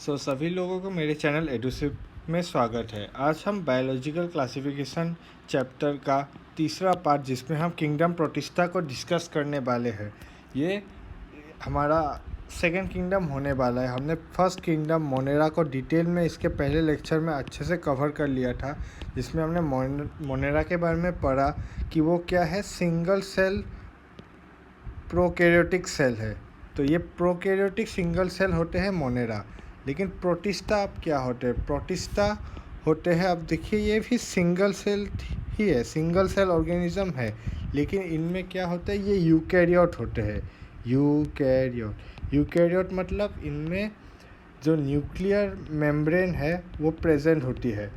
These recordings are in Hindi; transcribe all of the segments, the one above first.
सभी लोगों को मेरे चैनल एडुसिप में स्वागत है। आज हम बायोलॉजिकल क्लासिफिकेशन चैप्टर का तीसरा पार्ट जिसमें हम किंगडम प्रोटिस्टा को डिस्कस करने वाले हैं। ये हमारा सेकंड किंगडम होने वाला है। हमने फर्स्ट किंगडम मोनेरा को डिटेल में इसके पहले लेक्चर में अच्छे से कवर कर लिया था, जिसमें हमने मोनेरा के बारे में पढ़ा कि वो क्या है, सिंगल सेल प्रोकैरियोटिक सेल है। तो ये प्रोकैरियोटिक सिंगल सेल होते हैं मोनेरा। लेकिन प्रोटिस्टा अब क्या होते हैं? प्रोटिस्टा होते हैं, अब देखिए ये भी सिंगल सेल ही है, सिंगल सेल ऑर्गेनिज्म है, लेकिन इनमें क्या होता है, ये यूकैरियोट होते हैं। यूकैरियोट मतलब इनमें जो न्यूक्लियर मेम्ब्रेन है वो प्रेजेंट होती है।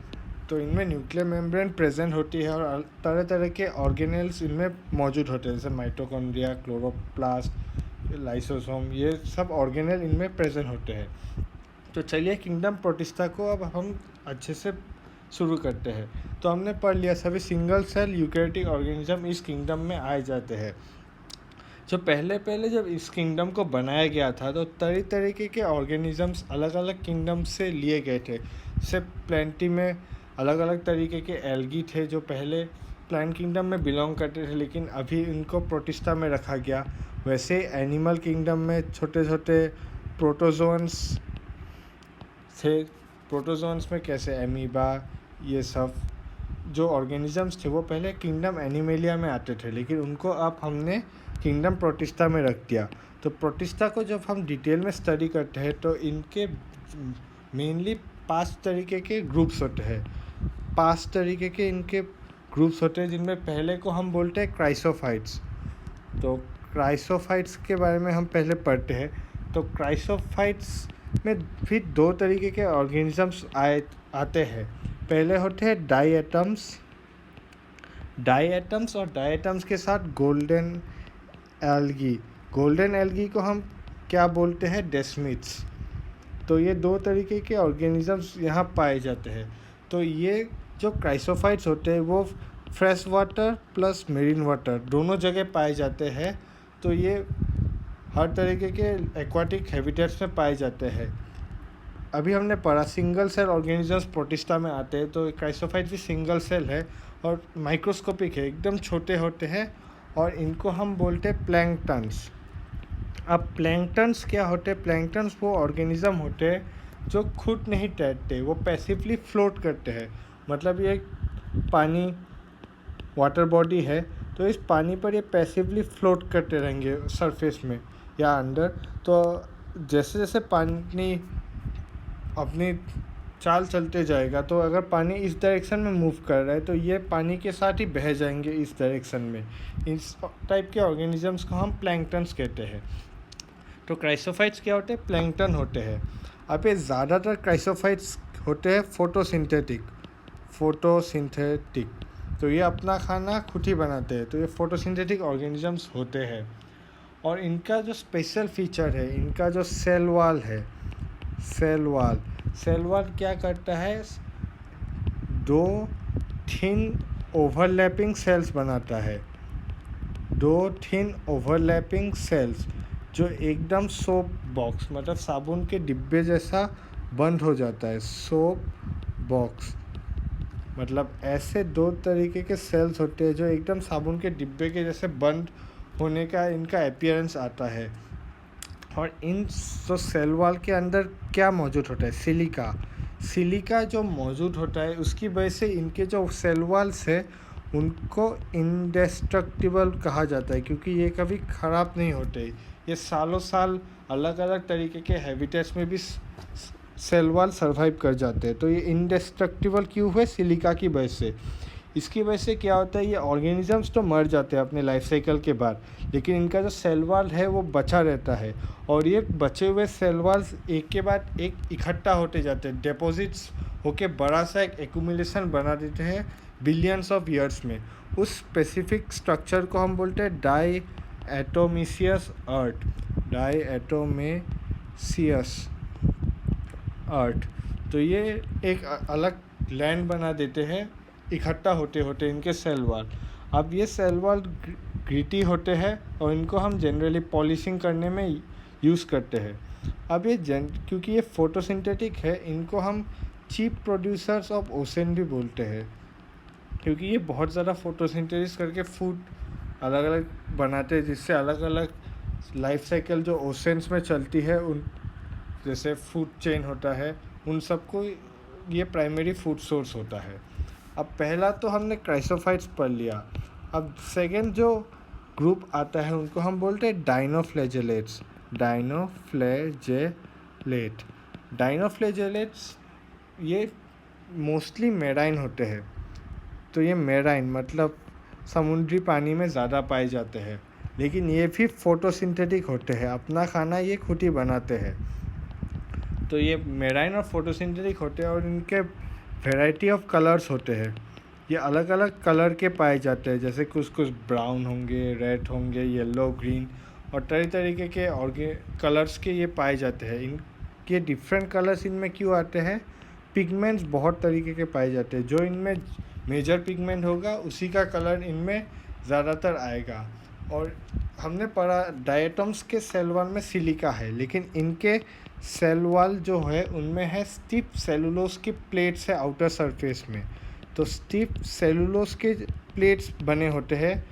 तो इनमें न्यूक्लियर मेम्ब्रेन प्रेजेंट होती है और तरह तरह के ऑर्गेनेल्स इनमें मौजूद होते हैं, जैसे माइटोकॉन्ड्रिया, क्लोरोप्लास्ट, लाइसोसोम, ये सब ऑर्गेनेल इनमें प्रेजेंट होते हैं। तो चलिए किंगडम प्रोटिस्टा को अब हम अच्छे से शुरू करते हैं। तो हमने पढ़ लिया सभी सिंगल सेल यूकैरियोटिक ऑर्गेनिज्म इस किंगडम में आए जाते हैं। जो पहले जब इस किंगडम को बनाया गया था तो तरह तरीके के ऑर्गेनिजम्स अलग अलग किंगडम से लिए गए थे। जैसे प्लेंटी में अलग अलग तरीके के एल्गी थे जो पहले प्लांट किंगडम में बिलोंग करते थे, लेकिन अभी इनको प्रोटिस्टा में रखा गया। वैसे एनिमल किंगडम में छोटे छोटे प्रोटोजोन्स थे। प्रोटोजोन्स में कैसे एमीबा, ये सब जो ऑर्गेनिजम्स थे वो पहले किंगडम एनिमेलिया में आते थे, लेकिन उनको अब हमने किंगडम प्रोटिस्टा में रख दिया। तो प्रोटिस्टा को जब हम डिटेल में स्टडी करते हैं तो इनके मेनली 5 तरीके के ग्रुप्स होते हैं। 5 तरीके के इनके ग्रुप्स होते हैं, जिनमें पहले को हम बोलते हैं क्राइसोफाइट्स। तो क्राइसोफाइट्स के बारे में हम पहले पढ़ते हैं। तो क्राइसोफाइट्स में फिर 2 तरीके के ऑर्गेनिजम्स आते हैं। पहले होते हैं डाईएटम्स और डाईएटम्स के साथ गोल्डन एल्गी को हम क्या बोलते हैं, डेस्मिड्स। तो ये 2 तरीके के ऑर्गेनिजम्स यहाँ पाए जाते हैं। तो ये जो क्राइसोफाइट्स होते हैं वो fresh water plus marine water दोनों जगह पाए जाते हैं। तो ये हर तरीके के एक्वाटिक हैबिटेट्स में पाए जाते हैं। अभी हमने पढ़ा सिंगल सेल ऑर्गेनिजम्स प्रोटिस्टा में आते हैं। तो क्राइसोफाइट भी सिंगल सेल है और माइक्रोस्कोपिक है, एकदम छोटे होते हैं और इनको हम बोलते हैं प्लैंकटन्स। अब प्लैंकटन्स क्या होते हैं? प्लैंकटन्स वो ऑर्गेनिज्म होते हैं जो खुद नहीं तैरते, वो पैसिवली फ्लोट करते हैं। मतलब ये पानी वाटर बॉडी है, तो इस पानी पर ये पैसिवली फ्लोट करते रहेंगे सरफेस में या अंडर। तो जैसे जैसे पानी अपनी चाल चलते जाएगा, तो अगर पानी इस डायरेक्शन में मूव कर रहा है तो ये पानी के साथ ही बह जाएंगे इस डायरेक्शन में। इस टाइप के ऑर्गेनिजम्स को हम प्लैंकटन्स कहते हैं। तो क्राइसोफाइट्स क्या होते हैं? प्लैंकटन होते हैं। अब ये ज़्यादातर क्राइसोफाइट्स होते हैं फोटोसिंथेटिक। तो ये अपना खाना खुद ही बनाते हैं। तो ये फोटोसिंथेटिक ऑर्गेनिजम्स होते हैं। और इनका जो स्पेशल फीचर है, इनका जो सेल वॉल क्या करता है, 2 थिन ओवरलैपिंग सेल्स बनाता है। 2 थिन ओवरलैपिंग सेल्स जो एकदम सोप बॉक्स मतलब साबुन के डिब्बे जैसा बंद हो जाता है। सोप बॉक्स मतलब ऐसे 2 तरीके के सेल्स होते हैं जो एकदम साबुन के डिब्बे के जैसे बंद होने का इनका अपीयरेंस आता है। और इन जो सेल वॉल के अंदर क्या मौजूद होता है? सिलिका जो मौजूद होता है, उसकी वजह से इनके जो सेल वॉल्स है उनको इंडेस्ट्रक्टिबल कहा जाता है, क्योंकि ये कभी ख़राब नहीं होते। ये सालों साल अलग अलग तरीके के हैबिटेट्स में भी सेल वॉल सर्वाइव कर जाते हैं। तो ये इंडेस्ट्रक्टिबल क्यों हुए? सिलिका की वजह से। इसकी वजह से क्या होता है, ये ऑर्गेनिजम्स तो मर जाते हैं अपने लाइफ साइकिल के बाद, लेकिन इनका जो सेल वॉल है वो बचा रहता है। और ये बचे हुए सेल वॉल्स एक के बाद एक इकट्ठा होते जाते हैं, डिपॉजिट्स होके बड़ा सा एक एक्यूमुलेशन बना देते हैं बिलियंस ऑफ ईयर्स में। उस स्पेसिफिक स्ट्रक्चर को हम बोलते हैं डाईएटोमिसियस अर्थ। तो ये एक अलग लैंड बना देते हैं इकट्ठा होते होते इनके सेल वॉल। अब ये सेल वॉल ग्रिटी होते हैं और इनको हम जनरली पॉलिशिंग करने में यूज़ करते हैं। अब ये क्योंकि ये फोटोसिंथेटिक है, इनको हम चीप प्रोड्यूसर्स ऑफ ओशन भी बोलते हैं, क्योंकि ये बहुत ज़्यादा फोटोसिंथेसिस करके फूड अलग अलग बनाते हैं, जिससे अलग अलग लाइफ साइकिल जो ओशंस में चलती है, उन जैसे फूड चेन होता है, उन सबको ये प्राइमरी फूड सोर्स होता है। अब पहला तो हमने क्राइसोफाइट्स पढ़ लिया। अब सेकंड जो ग्रुप आता है उनको हम बोलते हैं डाइनोफ्लैजेलेट्स। डाइनोफ्लैजेलेट्स ये मोस्टली मेराइन होते हैं। तो ये मेराइन मतलब समुद्री पानी में ज़्यादा पाए जाते हैं, लेकिन ये भी फोटोसिंथेटिक होते हैं, अपना खाना ये खुद ही बनाते हैं। तो ये मेराइन और फोटोसिंथेटिक होते हैं, और इनके वैरायटी ऑफ कलर्स होते हैं। ये अलग अलग कलर के पाए जाते हैं, जैसे कुछ कुछ ब्राउन होंगे, रेड होंगे, येलो, ग्रीन, और तरह तरीके के कलर्स के ये पाए जाते हैं। इनके डिफरेंट कलर्स इनमें क्यों आते हैं? पिगमेंट्स बहुत तरीके के पाए जाते हैं। जो इनमें मेजर पिगमेंट होगा उसी का कलर इनमें ज़्यादातर आएगा। और हमने पढ़ा डायटम्स के सेल वॉल में सिलिका है, लेकिन इनके सेल वॉल जो है उनमें है स्टिफ सेलुलोज की प्लेट्स है आउटर सरफेस में। तो स्टिफ सेलुलोज के प्लेट्स बने होते हैं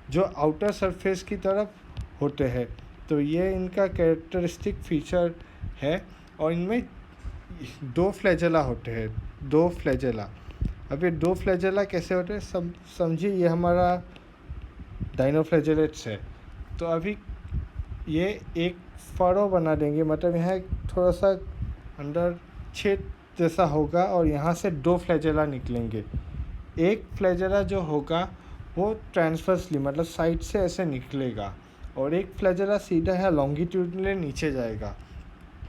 जो आउटर सरफेस की तरफ होते हैं। तो ये इनका कैरेक्टरिस्टिक फीचर है। और इनमें 2 फ्लैजेला होते हैं, 2 फ्लैजेला। अब ये 2 फ्लैजेला कैसे होते हैं समझिए, ये हमारा डाइनोफ्लैजेलेट्स है। तो अभी ये एक फरो बना देंगे, मतलब यहाँ थोड़ा सा अंदर छेद जैसा होगा, और यहाँ से 2 फ्लैजेला निकलेंगे। एक फ्लैजेला जो होगा वो ट्रांसवर्सली मतलब साइड से ऐसे निकलेगा, और एक फ्लैजेला सीधा है लॉन्गिट्यूडनली नीचे जाएगा।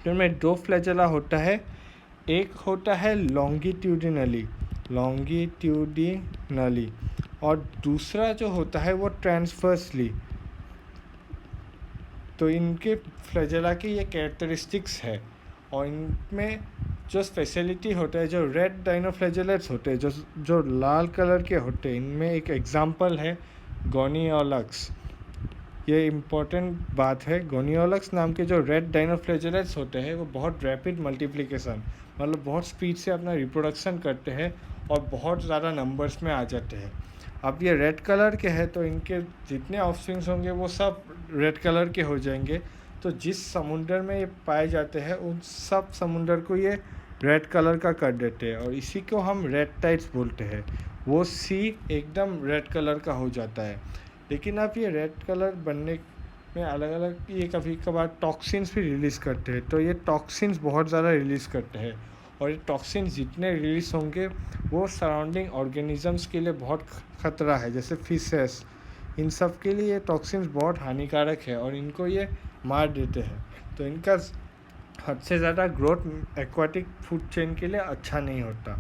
तो में 2 फ्लैजेला होता है, एक होता है लॉन्गिट्यूडिनली, और दूसरा जो होता है वो ट्रांसवर्सली। तो इनके फ्लैजेला की ये कैरेक्टरिस्टिक्स है। और इनमें जो स्पेशलिटी होता है, जो रेड डाइनोफ्लैजेलेट्स होते हैं, जो लाल कलर के होते हैं, इनमें एक एग्जांपल है गोनियोलक्स। ये इम्पोर्टेंट बात है, गोनियोलक्स नाम के जो रेड डाइनोफ्लैजेलेट्स होते हैं वो बहुत रैपिड मल्टीप्लिकेशन मतलब बहुत स्पीड से अपना रिप्रोडक्शन करते हैं और बहुत ज़्यादा नंबर्स में आ जाते हैं। अब ये रेड कलर के हैं, तो इनके जितने ऑफस्प्रिंग्स होंगे वो सब रेड कलर के हो जाएंगे। तो जिस समुंदर में ये पाए जाते हैं उन सब समुंदर को ये रेड कलर का कर देते हैं, और इसी को हम रेड टाइड्स बोलते हैं। वो सी एकदम रेड कलर का हो जाता है। लेकिन अब ये रेड कलर बनने में अलग अलग ये कभी कभार टॉक्सिन्स भी रिलीज़ करते हैं। तो ये टॉक्सिन्स बहुत ज़्यादा रिलीज़ करते हैं, और ये टॉक्सिन्स जितने रिलीज़ होंगे वो सराउंडिंग ऑर्गेनिजम्स के लिए बहुत ख़तरा है, जैसे फिशेस, इन सब के लिए ये टॉक्सिन्स बहुत हानिकारक है और इनको ये मार देते हैं। तो इनका हद से ज़्यादा ग्रोथ एक्वाटिक फूड चेन के लिए अच्छा नहीं होता।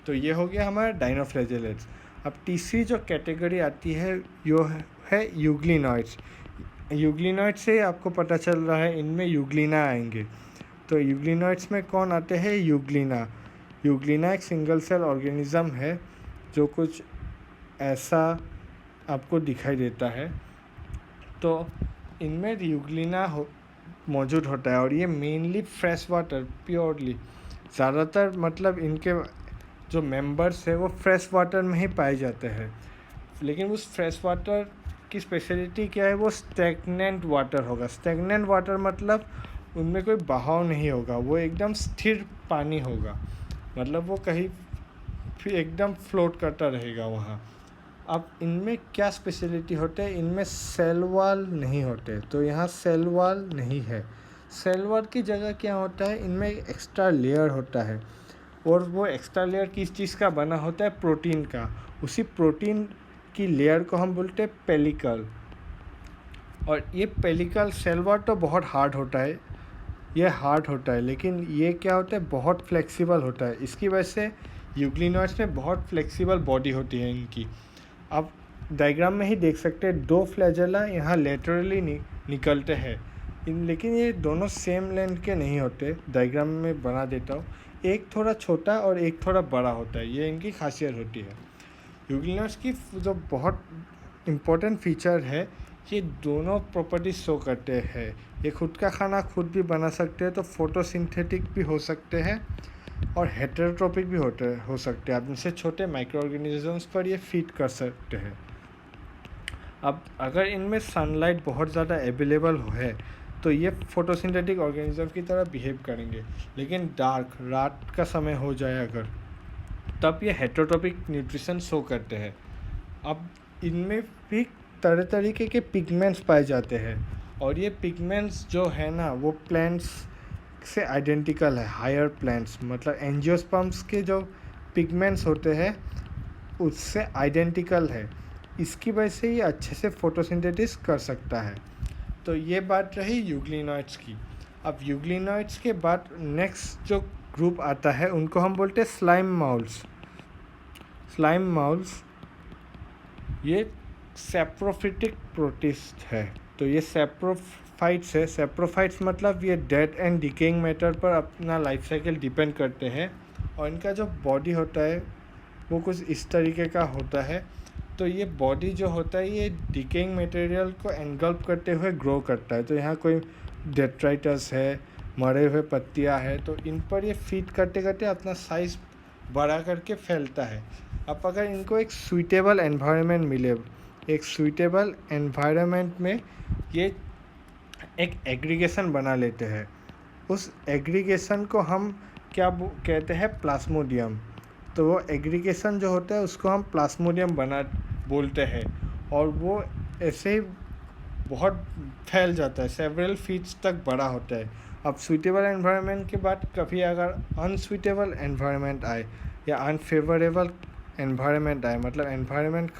तो ये हो गया हमारा डाइनोफ्लैजेलेट्स। अब तीसरी जो कैटेगरी आती है यो है यूग्लिनॉइड्स। यूग्लिनॉइड से आपको पता चल रहा है इनमें यूग्लिना आएंगे। तो यूग्लिनॉइड्स में कौन आते हैं? यूग्लिना एक सिंगल सेल ऑर्गेनिज़म है जो कुछ ऐसा आपको दिखाई देता है। तो इनमें यूग्लिना मौजूद होता है, और ये मेनली फ्रेश वाटर प्योरली ज़्यादातर मतलब इनके जो मेंबर्स है वो फ्रेश वाटर में ही पाए जाते हैं। लेकिन उस फ्रेश वाटर की स्पेशलिटी क्या है? वो स्टैग्नेंट वाटर होगा। स्टैग्नेंट वाटर मतलब उनमें कोई बहाव नहीं होगा, वो एकदम स्थिर पानी होगा, मतलब वो कहीं फिर एकदम फ्लोट करता रहेगा वहाँ। अब इनमें क्या स्पेशलिटी होते हैं? इनमें सेल वॉल नहीं होते। तो यहाँ सेल वॉल नहीं है। सेल वॉल की जगह क्या होता है? इनमें एक्स्ट्रा लेयर होता है, और वो एक्स्ट्रा लेयर किस चीज़ का बना होता है? प्रोटीन का। उसी प्रोटीन की लेयर को हम बोलते हैं पेलिकल। और ये पेलिकल सेल वॉल तो बहुत हार्ड होता है, ये हार्ड होता है, लेकिन ये क्या होता है? बहुत फ्लेक्सिबल होता है। इसकी वजह से यूग्लिनॉइड्स में बहुत फ्लेक्सिबल बॉडी होती है इनकी। आप डायग्राम में ही देख सकते हैं 2 फ्लैजेला यहाँ लेटरली निकलते हैं, लेकिन ये दोनों सेम लेंथ के नहीं होते। डायग्राम में बना देता हूँ, एक थोड़ा छोटा और एक थोड़ा बड़ा होता है, ये इनकी खासियत होती है। यूग्लिनॉइड्स की जो बहुत इम्पोर्टेंट फीचर है, ये दोनों प्रॉपर्टीज शो करते हैं। ये खुद का खाना खुद भी बना सकते हैं, तो फोटोसिंथेटिक भी हो सकते हैं और हेटेरोट्रोपिक भी हो सकते हैं। आप इनसे छोटे माइक्रो ऑर्गेनिजम्स पर ये फीड कर सकते हैं। अब अगर इनमें सनलाइट बहुत ज़्यादा अवेलेबल है तो ये फोटोसिंथेटिक ऑर्गेनिज्म की तरह बिहेव करेंगे, लेकिन रात का समय हो जाए अगर, तब ये हेटेरोट्रोपिक न्यूट्रिशन शो करते हैं। अब इनमें भी तरह तरीके के पिगमेंट्स पाए जाते हैं और ये पिगमेंट्स जो है ना वो प्लांट्स से आइडेंटिकल है। हायर प्लांट्स मतलब एंजियोस्पर्म्स के जो पिगमेंट्स होते हैं उससे आइडेंटिकल है। इसकी वजह से ये अच्छे से फोटोसिंथेसिस कर सकता है। तो ये बात रही यूग्लिनॉइड्स की। अब यूग्लिनॉइड्स के बाद नेक्स्ट जो ग्रुप आता है उनको हम बोलते हैं स्लाइम माउल्स। स्लाइम माउल्स ये सैप्रोफिटिक प्रोटिस्ट है। तो ये सैप्रोफाइट्स है। सैप्रोफाइट्स मतलब ये डेड एंड डिकेइंग मैटर पर अपना लाइफ साइकिल डिपेंड करते हैं और इनका जो बॉडी होता है वो कुछ इस तरीके का होता है। तो ये बॉडी जो होता है ये डिकेइंग मटेरियल को एनगल्प करते हुए ग्रो करता है। तो यहाँ कोई डेट्राइटस है, मरे हुए पत्तियाँ हैं, तो इन पर ये फीड करते करते अपना साइज़ बड़ा करके फैलता है। अब अगर इनको एक सूटेबल एनवायरनमेंट मिले, एक सूटेबल एनवायरनमेंट में ये एक एग्रीगेशन बना लेते हैं। उस एग्रीगेशन को हम क्या कहते हैं, प्लाज्मोडियम। तो वो एग्रीगेशन जो होता है उसको हम प्लाज्मोडियम बोलते हैं और वो ऐसे ही बहुत फैल जाता है, सेवरल फीट्स तक बड़ा होता है। अब सूटेबल एनवायरनमेंट के बाद कभी अगर अनसूटेबल एनवायरनमेंट आए या अनफेवरेबल एनवायरनमेंट आए, मतलब एनवायरनमेंट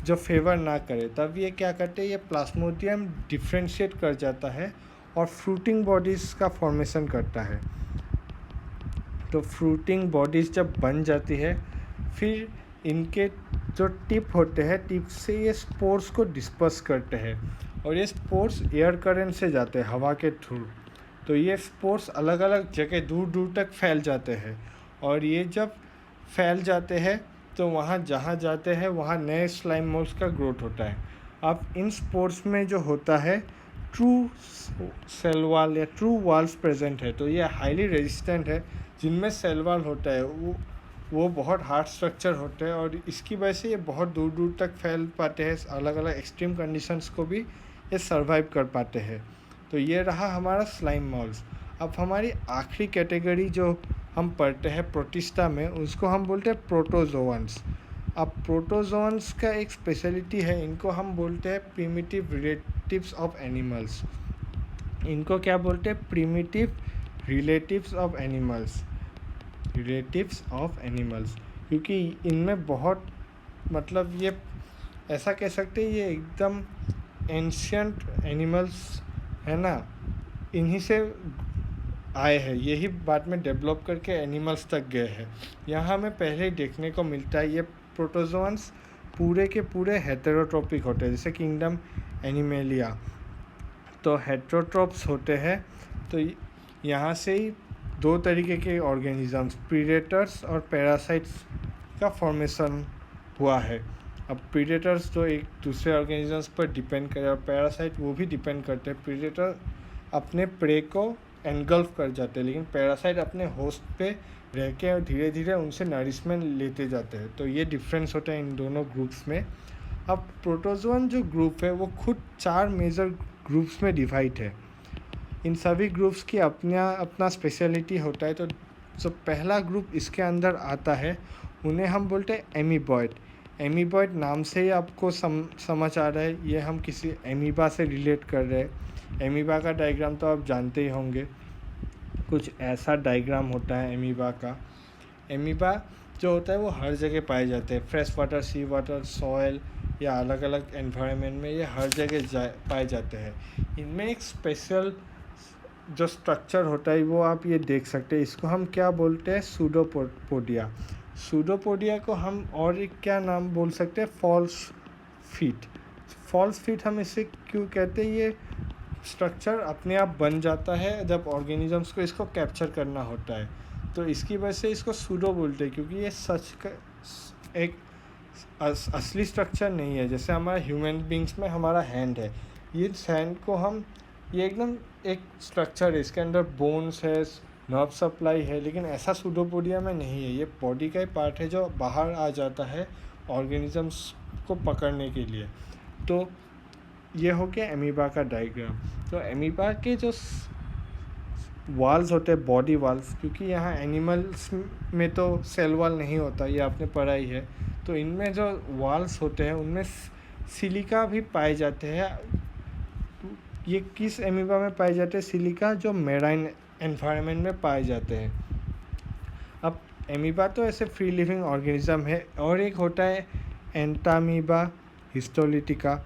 जो फेवर ना करे, तब ये क्या करते हैं, ये प्लाज्मोडियम डिफ्रेंशिएट कर जाता है और फ्रूटिंग बॉडीज़ का फॉर्मेशन करता है। तो फ्रूटिंग बॉडीज़ जब बन जाती है फिर इनके जो टिप होते हैं, टिप से ये स्पोर्स को डिस्पर्स करते हैं और ये स्पोर्स एयर करंट से जाते हैं, हवा के थ्रू। तो ये स्पोर्स अलग अलग जगह दूर दूर तक फैल जाते हैं और ये जब फैल जाते हैं तो वहाँ जहाँ जाते हैं वहाँ नए स्लाइम मोल्स का ग्रोथ होता है। अब इन स्पोर्स में जो होता है ट्रू सेल वॉल या ट्रू वॉल्स प्रेजेंट है। तो ये हाईली रेजिस्टेंट है। जिनमें सेल वॉल होता है वो बहुत हार्ड स्ट्रक्चर होते हैं और इसकी वजह से ये बहुत दूर दूर तक फैल पाते हैं। अलग अलग एक्सट्रीम कंडीशंस को भी ये सर्वाइव कर पाते हैं। तो ये रहा हमारा स्लाइम मॉल्स। अब हमारी आखिरी कैटेगरी जो हम पढ़ते हैं प्रोटिस्टा में, उसको हम बोलते हैं प्रोटोजोअन्स। अब प्रोटोजोअन्स का एक स्पेशलिटी है, इनको हम बोलते हैं प्रिमिटिव रिलेटिव्स ऑफ एनिमल्स। इनको क्या बोलते हैं, primitive relatives of animals. Relatives of animals क्योंकि इनमें बहुत मतलब ये ऐसा कह सकते हैं ये एकदम एंशियंट एनिमल्स है ना, इन्हीं से आए हैं, यही बाद में डेवलप करके एनिमल्स तक गए हैं। यहाँ हमें पहले ही देखने को मिलता है ये प्रोटोजोअन्स पूरे के पूरे हेटेरोट्रोपिक होते हैं, जैसे किंगडम एनिमेलिया तो हेटेरोट्रोप्स होते हैं। तो यहाँ से ही दो तरीके के ऑर्गेनिजम्स, प्रीडेटर्स और पैरासाइट्स का फॉर्मेशन हुआ है। अब प्रीडेटर्स जो एक दूसरे ऑर्गेनिजम्स पर डिपेंड करे और पैरासाइट वो भी डिपेंड करते हैं। प्रीडेटर अपने प्रे को एनगल्फ कर जाते हैं, लेकिन पैरासाइट अपने होस्ट पे रह के और धीरे धीरे उनसे नरिशमेंट लेते जाते हैं। तो ये डिफरेंस होता है इन दोनों ग्रुप्स में। अब प्रोटोजोअन जो ग्रुप है वो खुद 4 मेजर ग्रुप्स में डिवाइड है। इन सभी ग्रुप्स की अपना स्पेशलिटी होता है। तो जो पहला ग्रुप इसके अंदर आता है उन्हें हम बोलते हैं एमीबॉयड। एमीबॉयड नाम से ही आपको समझ आ रहा है ये हम किसी एमीबा से रिलेट कर रहे हैं। एमीबा का डायग्राम तो आप जानते ही होंगे, कुछ ऐसा डायग्राम होता है एमीबा का। एमीबा जो होता है वो हर जगह पाए जाते हैं, फ्रेश वाटर, सी वाटर, सॉयल या अलग अलग एनवायरनमेंट में ये हर जगह पाए जाते हैं। इनमें एक स्पेशल जो स्ट्रक्चर होता है वो आप ये देख सकते हैं, इसको हम क्या बोलते हैं, सूडोपोडिया। सूडोपोडिया को हम और एक क्या नाम बोल सकते हैं, फॉल्स फीट। फॉल्स फीट हम इसे क्यों कहते हैं, ये स्ट्रक्चर अपने आप बन जाता है जब ऑर्गेनिजम्स को इसको कैप्चर करना होता है। तो इसकी वजह से इसको सूडो बोलते हैं, क्योंकि ये सच का एक असली स्ट्रक्चर नहीं है। जैसे हमारा ह्यूमन बींग्स में हमारा हैंड है, ये हैंड को हम ये एकदम एक स्ट्रक्चर है, इसके अंदर बोन्स है, नर्व सप्लाई है, लेकिन ऐसा सूडोपोडिया में नहीं है। ये बॉडी का ही पार्ट है जो बाहर आ जाता है ऑर्गेनिजम्स को पकड़ने के लिए। तो ये हो गया एमीबा का डायग्राम। तो एमीबा के जो वाल्स होते हैं, बॉडी वाल्स, क्योंकि यहाँ एनिमल्स में तो सेल वाल नहीं होता, ये आपने पढ़ा ही है, तो इनमें जो वाल्स होते हैं उनमें सिलिका भी पाए जाते हैं। ये किस एमीबा में पाए जाते हैं सिलिका? जो मेराइन एनवायरनमेंट में पाए जाते हैं। अब एमीबा तो ऐसे फ्री लिविंग ऑर्गेनिज्म है। और एक होता है एंटामीबा हिस्टोलिटिका,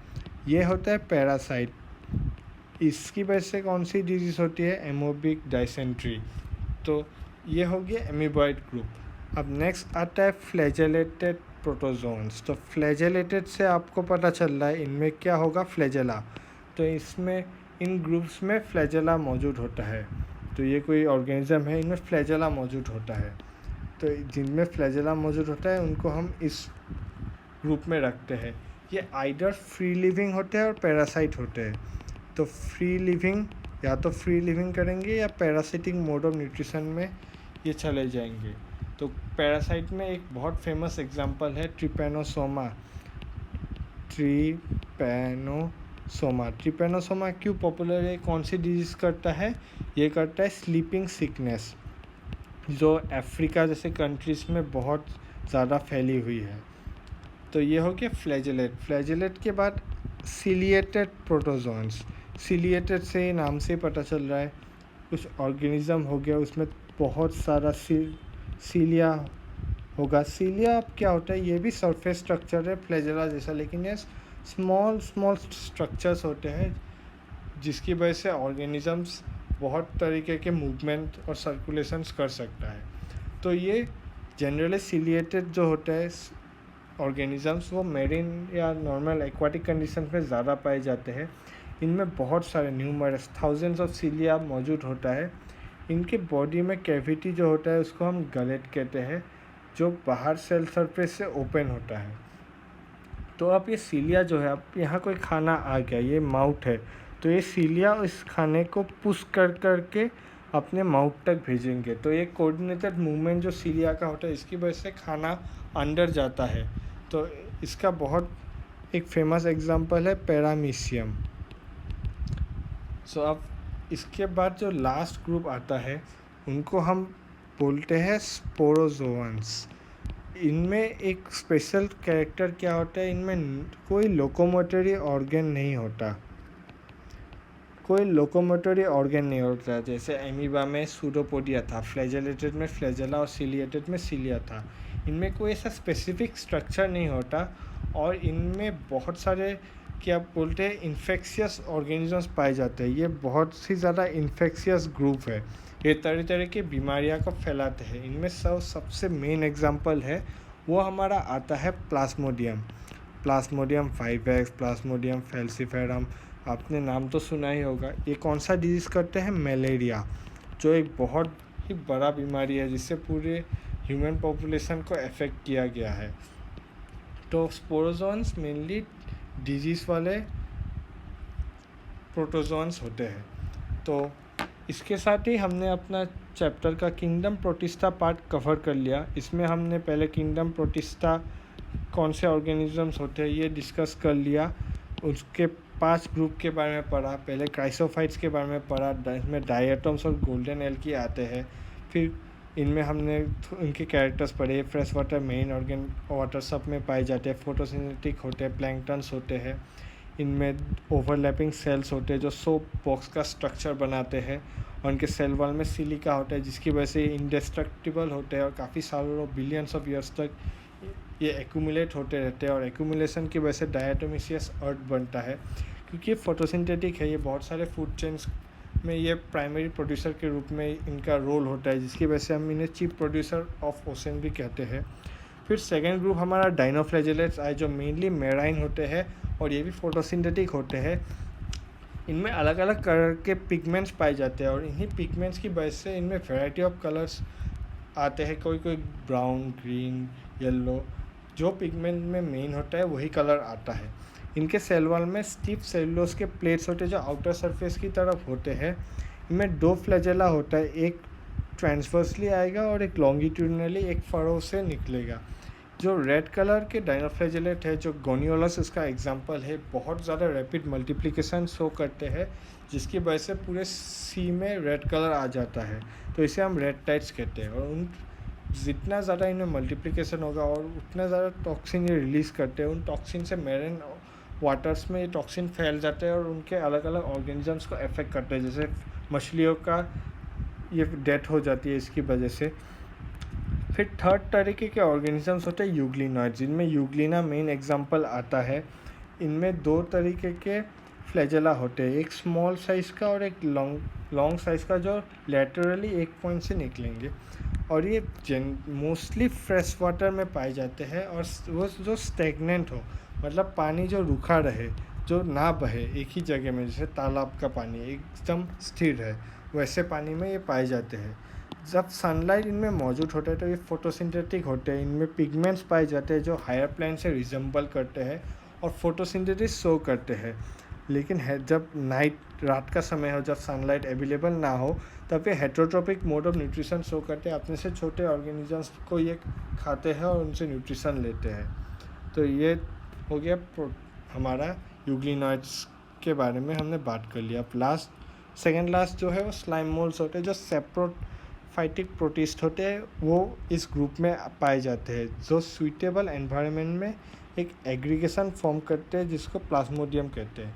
ये होता है पैरासाइट। इसकी वजह से कौन सी डिजीज़ होती है? Amoebic dysentery. तो ये हो गया एमीबॉइड ग्रुप। अब नेक्स्ट आता है फ्लैजेलेटेड प्रोटोजोन्स। तो फ्लैजेलेटेड से आपको पता चल रहा है इनमें क्या होगा? फ्लैजेला। तो इसमें इन ग्रुप्स में फ्लैजेला मौजूद होता है। तो ये कोई ऑर्गेनिज्म है, इनमें फ्लैजेला मौजूद होता है। तो जिनमें फ्लैजेला मौजूद होता है उनको हम इस ग्रुप में रखते हैं। ये आइदर फ्री लिविंग होते हैं और पैरासाइट होते हैं। तो फ्री लिविंग या तो फ्री लिविंग करेंगे या पैरासिटिक मोड ऑफ न्यूट्रिशन में ये चले जाएंगे। तो पैरासाइट में एक बहुत फेमस एग्जांपल है ट्रिपैनोसोमा। ट्रिपैनोसोमा क्यों पॉपुलर है? कौन सी डिजीज़ करता है? ये करता है स्लीपिंग सिकनेस, जो अफ्रीका जैसे कंट्रीज़ में बहुत ज़्यादा फैली हुई है। तो ये हो गया फ्लैजेलेट के बाद सिलिएटेड प्रोटोजोन्स। सिलिएटेड से नाम से पता चल रहा है कुछ ऑर्गेनिज्म हो गया, उसमें बहुत सारा सीलिया होगा। सीलिया अब क्या होता है? ये भी सरफेस स्ट्रक्चर है फ्लैजेला जैसा, लेकिन ये स्मॉल स्ट्रक्चर्स होते हैं जिसकी वजह से ऑर्गेनिजम्स बहुत तरीके के मूवमेंट और सर्कुलेशंस कर सकता है। तो ये जनरली सिलिएटेड जो होता है ऑर्गेनिजम्स, वो मेरीन या नॉर्मल एक्वाटिक कंडीशन में ज़्यादा पाए जाते हैं। इनमें बहुत सारे न्यूमरस थाउजेंड्स ऑफ सीलिया मौजूद होता है। इनके बॉडी में कैविटी जो होता है उसको हम गलेट कहते हैं, जो बाहर सेल सरफेस से ओपन होता है। तो अब ये सीलिया जो है, अब यहाँ कोई खाना आ गया, ये माउथ है, तो ये सीलिया इस खाने को पुश कर के अपने माउथ तक भेजेंगे। तो ये कोऑर्डिनेटेड मूवमेंट जो सीलिया का होता है, इसकी वजह से खाना अंदर जाता है। तो इसका बहुत एक फेमस एग्जांपल है पैरामीशियम। सो अब इसके बाद जो लास्ट ग्रुप आता है उनको हम बोलते हैं स्पोरोजोअन्स। इनमें एक स्पेशल कैरेक्टर क्या होता है? इनमें कोई लोकोमोटरी ऑर्गन नहीं होता, जैसे एमीबा में सूडोपोडिया था, फ्लैजेलेटेड में फ्लैजेला और सिलिएटेड में सिलिया था। इनमें कोई ऐसा स्पेसिफिक स्ट्रक्चर नहीं होता और इनमें बहुत सारे क्या बोलते हैं इन्फेक्शियस ऑर्गेनिजम्स पाए जाते हैं। ये बहुत सी ज़्यादा इन्फेक्शियस ग्रुप है, ये तरह तरह की बीमारियां को फैलाते हैं। इनमें सबसे मेन एग्जांपल है वो हमारा आता है प्लाज्मोडियम 5x, प्लाज्मोडियम फैल्सीफेरम, आपने नाम तो सुना ही होगा। ये कौन सा डिजीज़ करते हैं? मलेरिया, जो एक बहुत ही बड़ा बीमारी है जिससे पूरे ह्यूमन पॉपुलेशन को अफेक्ट किया गया है। तो स्पोरोजोन्स मेनली डिजीज़ वाले प्रोटोजोन्स होते हैं। तो इसके साथ ही हमने अपना चैप्टर का किंगडम प्रोटिस्टा पार्ट कवर कर लिया। इसमें हमने पहले किंगडम प्रोटिस्टा कौन से ऑर्गेनिजम्स होते हैं ये डिस्कस कर लिया, उसके 5 ग्रुप के बारे में पढ़ा। पहले क्राइसोफाइट्स के बारे में पढ़ा, इसमें डायटम्स और गोल्डन एल्गी आते हैं। फिर इनमें हमने उनके कैरेक्टर्स पढ़े। Fresh water main organ water सब में पाए जाते हैं, फोटोसिंथेटिक होते हैं, प्लैंकटन्स होते हैं। इनमें ओवरलैपिंग सेल्स होते हैं जो सोप बॉक्स का स्ट्रक्चर बनाते हैं, और उनके सेल वॉल में सिलिका होता है जिसकी वजह से इंडेस्ट्रक्टिबल होते हैं और काफ़ी सालों बिलियंस ऑफ ईयर्स तक ये एक्यूमुलेट होते रहते हैं। और एक्यूमुलेशन की वजह से डायटोमिशियस अर्थ बनता है, क्योंकि ये फोटोसिंथेटिक है। ये बहुत सारे फूड चेन्स में ये प्राइमरी प्रोड्यूसर के रूप में इनका रोल होता है, जिसकी वजह से हम इन्हें चीफ प्रोड्यूसर ऑफ ओशन भी कहते हैं। फिर सेकेंड ग्रुप हमारा डाइनोफ्लैजेलेट्स आए, जो मेनली मेराइन होते हैं और ये भी फोटोसिंथेटिक होते हैं। इनमें अलग अलग कलर के पिगमेंट्स पाए जाते हैं और इन्हीं पिगमेंट्स की वजह से इनमें वैरायटी ऑफ कलर्स आते हैं। कोई ब्राउन, ग्रीन, येलो, जो पिगमेंट में मेन होता है वही कलर आता है। इनके सेल वॉल में स्टिफ सेलुलोज के प्लेट्स होते हैं जो आउटर सरफेस की तरफ होते हैं। इनमें 2 फ्लैजेला होता है, एक ट्रांसवर्सली आएगा और एक लॉन्गिट्यूडनली एक फरो से निकलेगा। जो रेड कलर के डायनोफ्लैजेलेट है, जो गोनियोलस इसका एग्जांपल है, बहुत ज़्यादा रैपिड मल्टीप्लिकेशन शो करते हैं, जिसकी वजह से पूरे सी में रेड कलर आ जाता है, तो इसे हम रेड टाइड्स कहते हैं। और उन जितना ज़्यादा इनमें मल्टीप्लिकेशन होगा और उतना ज़्यादा टॉक्सिन ये रिलीज़ करते हैं, उन टॉक्सिन से मेरीन वाटर्स में ये टॉक्सिन फैल जाते हैं और उनके अलग अलग ऑर्गेनिजम्स को अफेक्ट करते हैं, जैसे मछलियों का ये डेथ हो जाती है इसकी वजह से। फिर थर्ड तरीके के ऑर्गेनिजम्स होते हैं यूग्लिनॉइड्स, जिनमें यूग्लिना मेन एग्जांपल आता है। इनमें 2 तरीके के फ्लैजेला होते हैं, एक स्मॉल साइज़ का और एक लॉन्ग साइज़ का, जो लेटरली एक पॉइंट से निकलेंगे। और ये मोस्टली फ्रेश वाटर में पाए जाते हैं और वो जो स्टेगनेंट हो, मतलब पानी जो रुका रहे, जो ना बहे एक ही जगह में, जैसे तालाब का पानी एकदम स्थिर है, वैसे पानी में ये पाए जाते हैं। जब सनलाइट इनमें मौजूद होता है तो ये फोटोसिंथेटिक होते हैं, इनमें पिगमेंट्स पाए जाते हैं जो हायर प्लांट से रिजेंबल करते हैं और फोटोसिंथेसिस शो करते हैं। लेकिन जब रात का समय हो, जब सनलाइट अवेलेबल ना हो, तब ये heterotrophic mode of nutrition show करते हैं, अपने से छोटे ऑर्गेनिजम्स को ये खाते हैं और उनसे न्यूट्रिशन लेते हैं। तो ये हो गया हमारा यूग्लिनॉइड्स के बारे में हमने बात कर लिया। अब सेकेंड लास्ट जो है वो स्लाइम मोल्ड्स होते हैं, जो सेप्रोफाइटिक प्रोटिस्ट होते हैं, वो इस ग्रुप में पाए जाते हैं, जो सुइटेबल एनवायरनमेंट में एक एग्रीगेशन फॉर्म करते हैं जिसको प्लाज्मोडियम कहते हैं।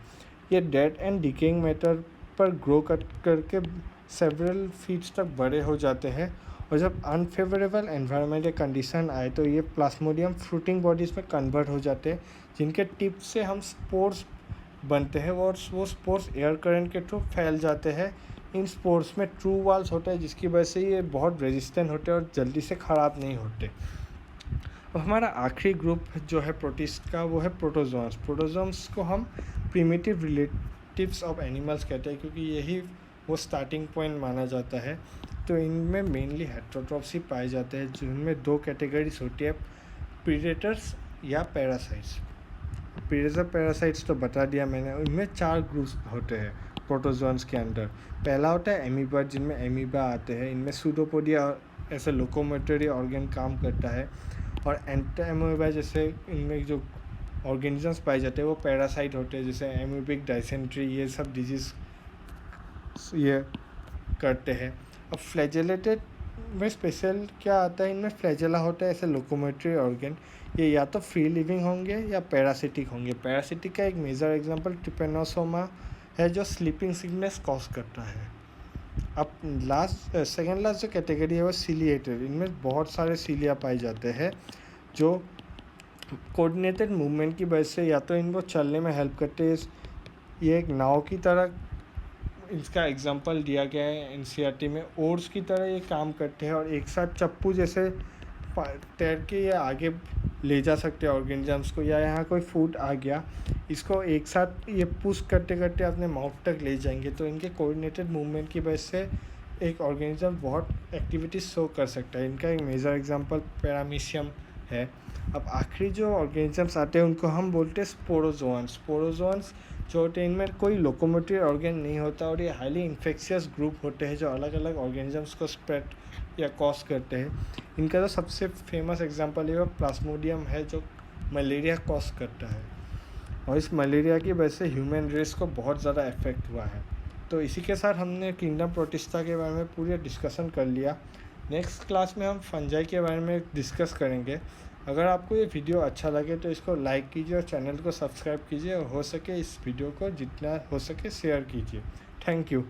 ये डेड एंड डिकेइंग मैटर पर ग्रो करके सेवरल फीट्स तक बड़े हो जाते हैं, और जब अनफेवरेबल एनवायरनमेंट या कंडीशन आए तो ये प्लाज्मोडियम फ्रूटिंग बॉडीज़ में कन्वर्ट हो जाते हैं, जिनके टिप से हम स्पोर्स बनते हैं और वो स्पोर्स एयर करंट के थ्रू फैल जाते हैं। इन स्पोर्स में ट्रू वॉल्स होते हैं, जिसकी वजह से ये बहुत रेजिस्टेंट होते हैं और जल्दी से ख़राब नहीं होते। अब हमारा आखिरी ग्रुप जो है प्रोटिस्ट का, वो है प्रोटोजोन्स। प्रोटोजोन्स को हम प्रिमिटिव रिलेटिव्स ऑफ एनिमल्स कहते हैं, क्योंकि यही वो स्टार्टिंग पॉइंट माना जाता है। तो इनमें मेनली हेटेरोट्रॉप्स ही पाए जाते हैं, जिनमें 2 कैटेगरीज होती है, प्रीडेटर्स या पैरासाइट्स। प्रीडेटर पैरासाइट्स तो बता दिया मैंने। इनमें 4 ग्रुप्स होते हैं प्रोटोजोन्स के अंदर। पहला होता है एमीबा, जिनमें एमीबा आते हैं, इनमें सूडोपोडिया ऐसे लोकोमोटरी ऑर्गन काम करता है। और एंटाएमोeba जैसे इनमें जो ऑर्गेनिजम्स पाए जाते हैं वो पैरासाइट होते हैं, जैसे एमोबिक डाइसेंट्री, ये सब डिजीज़ ये करते हैं। अब फ्लैजेलेटेड में स्पेशल क्या आता है, इनमें फ्लैजेला होता है ऐसे लोकोमोटरी ऑर्गन, ये या तो फ्री लिविंग होंगे या पैरासिटिक होंगे। पैरासिटिक का एक मेजर एग्जांपल ट्रिपेनोसोमा है, जो स्लीपिंग सिकनेस कॉज करता है। अब सेकेंड लास्ट जो कैटेगरी है वो सिलिएटेड। इनमें बहुत सारे सीलिया पाए जाते हैं, जो कोऑर्डिनेटेड मूवमेंट की वजह से या तो इनको चलने में हेल्प करते हैं। ये एक नाव की तरह इसका एग्जांपल दिया गया है एनसीईआरटी में, ओर्स की तरह ये काम करते हैं और एक साथ चप्पू जैसे तैर के ये आगे ले जा सकते हैं ऑर्गेनिजम्स को, या यहाँ कोई फूड आ गया, इसको एक साथ ये पुश करते करते अपने माउथ तक ले जाएंगे। तो इनके कोऑर्डिनेटेड मूवमेंट की वजह से एक ऑर्गेनिज्म बहुत एक्टिविटीज शो कर सकता है। इनका एक मेजर एग्जांपल पैरामीशियम है। अब आखिरी जो ऑर्गेनिजम्स आते हैं उनको हम बोलते हैं स्पोरोजोअन्स। स्पोरोजोअन्स जो होते हैं, इनमें कोई लोकोमोटरी ऑर्गन नहीं होता और ये हाईली इन्फेक्शियस ग्रुप होते हैं जो अलग अलग ऑर्गेनिजम्स को स्प्रेड या कॉज करते हैं। इनका जो सबसे फेमस एग्जांपल है वो प्लाज्मोडियम है, जो मलेरिया कॉज करता है, और इस मलेरिया की वजह से ह्यूमन रेस को बहुत ज़्यादा इफेक्ट हुआ है। तो इसी के साथ हमने किंगडम प्रोटिस्टा के बारे में पूरी डिस्कशन कर लिया। नेक्स्ट क्लास में हम फंजाई के बारे में डिस्कस करेंगे। अगर आपको ये वीडियो अच्छा लगे तो इसको लाइक कीजिए और चैनल को सब्सक्राइब कीजिए, और हो सके इस वीडियो को जितना हो सके शेयर कीजिए। Thank you.